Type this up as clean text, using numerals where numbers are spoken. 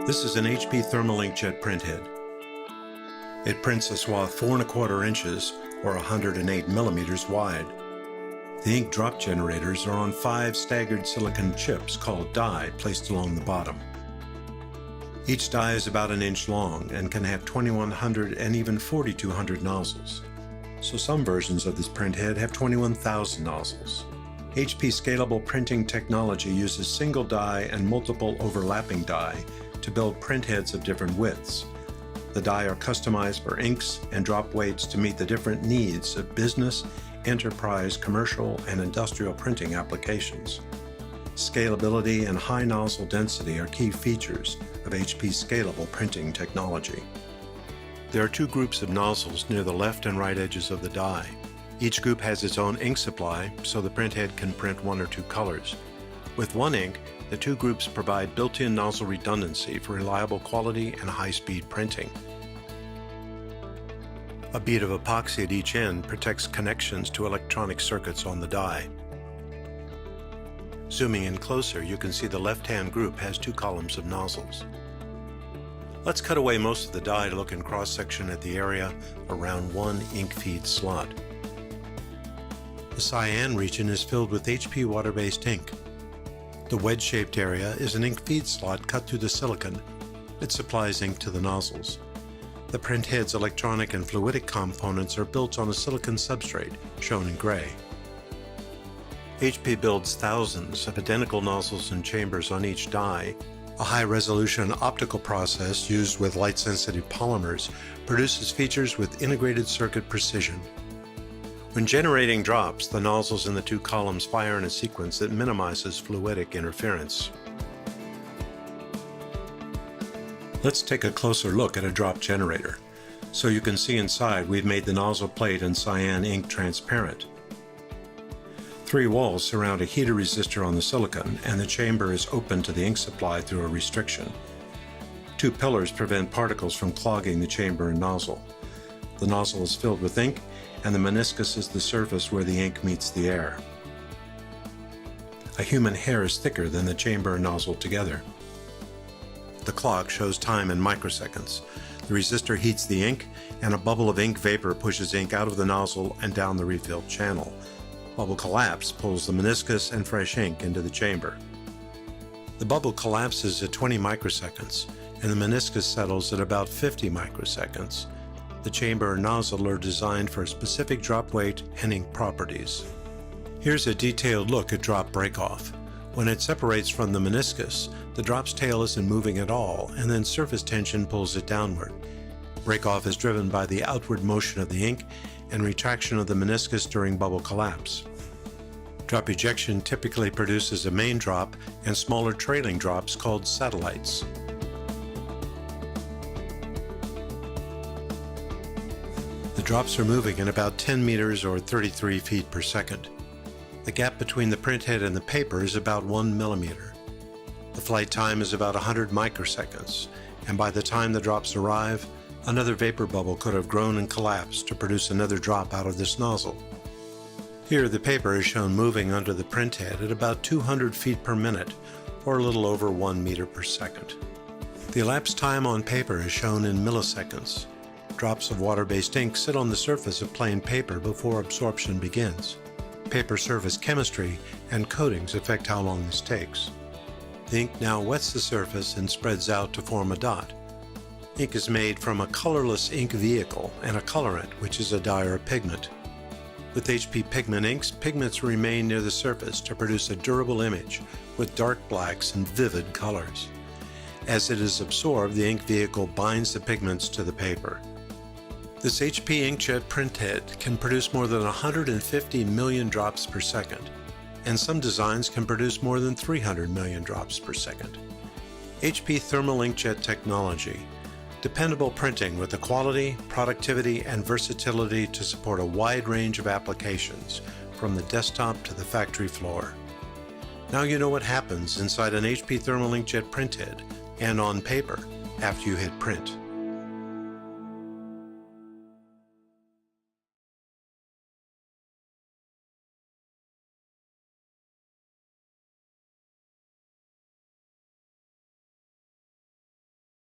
This is an HP thermal inkjet printhead. It prints a swath 4 1/4 inches or 108 millimeters wide. The ink drop generators are on 5 staggered silicon chips called die placed along the bottom. Each die is about an inch long and can have 2100 and even 4200 nozzles. So some versions of this printhead have 21,000 nozzles. HP scalable printing technology uses single die and multiple overlapping die to build printheads of different widths. The die are customized for inks and drop weights to meet the different needs of business, enterprise, commercial, and industrial printing applications. Scalability and high nozzle density are key features of HP's scalable printing technology. There are 2 groups of nozzles near the left and right edges of the die. Each group has its own ink supply, so the printhead can print 1 or 2 colors. With one ink, the 2 groups provide built-in nozzle redundancy for reliable quality and high-speed printing. A bead of epoxy at each end protects connections to electronic circuits on the die. Zooming in closer, you can see the left-hand group has 2 columns of nozzles. Let's cut away most of the die to look in cross-section at the area around one ink feed slot. The cyan region is filled with HP water-based ink. The wedge-shaped area is an ink feed slot cut through the silicon. It supplies ink to the nozzles. The printhead's electronic and fluidic components are built on a silicon substrate, shown in gray. HP builds thousands of identical nozzles and chambers on each die. A high-resolution optical process used with light-sensitive polymers produces features with integrated circuit precision. When generating drops, the nozzles in the 2 columns fire in a sequence that minimizes fluidic interference. Let's take a closer look at a drop generator. So you can see inside, we've made the nozzle plate and cyan ink transparent. 3 walls surround a heater resistor on the silicon, and the chamber is open to the ink supply through a restriction. 2 pillars prevent particles from clogging the chamber and nozzle. The nozzle is filled with ink, and the meniscus is the surface where the ink meets the air. A human hair is thicker than the chamber and nozzle together. The clock shows time in microseconds. The resistor heats the ink, and a bubble of ink vapor pushes ink out of the nozzle and down the refilled channel. Bubble collapse pulls the meniscus and fresh ink into the chamber. The bubble collapses at 20 microseconds, and the meniscus settles at about 50 microseconds. The chamber and nozzle are designed for specific drop weight and ink properties. Here's a detailed look at drop breakoff. When it separates from the meniscus, the drop's tail isn't moving at all, and then surface tension pulls it downward. Breakoff is driven by the outward motion of the ink and retraction of the meniscus during bubble collapse. Drop ejection typically produces a main drop and smaller trailing drops called satellites. The drops are moving in about 10 meters or 33 feet per second. The gap between the printhead and the paper is about 1 millimeter. The flight time is about 100 microseconds, and by the time the drops arrive, another vapor bubble could have grown and collapsed to produce another drop out of this nozzle. Here the paper is shown moving under the printhead at about 200 feet per minute, or a little over 1 meter per second. The elapsed time on paper is shown in milliseconds. Drops of water-based ink sit on the surface of plain paper before absorption begins. Paper surface chemistry and coatings affect how long this takes. The ink now wets the surface and spreads out to form a dot. Ink is made from a colorless ink vehicle and a colorant, which is a dye or pigment. With HP pigment inks, pigments remain near the surface to produce a durable image with dark blacks and vivid colors. As it is absorbed, the ink vehicle binds the pigments to the paper. This HP inkjet printhead can produce more than 150 million drops per second, and some designs can produce more than 300 million drops per second. HP thermal inkjet technology. Dependable printing with the quality, productivity, and versatility to support a wide range of applications, from the desktop to the factory floor. Now you know what happens inside an HP thermal inkjet printhead and on paper after you hit print.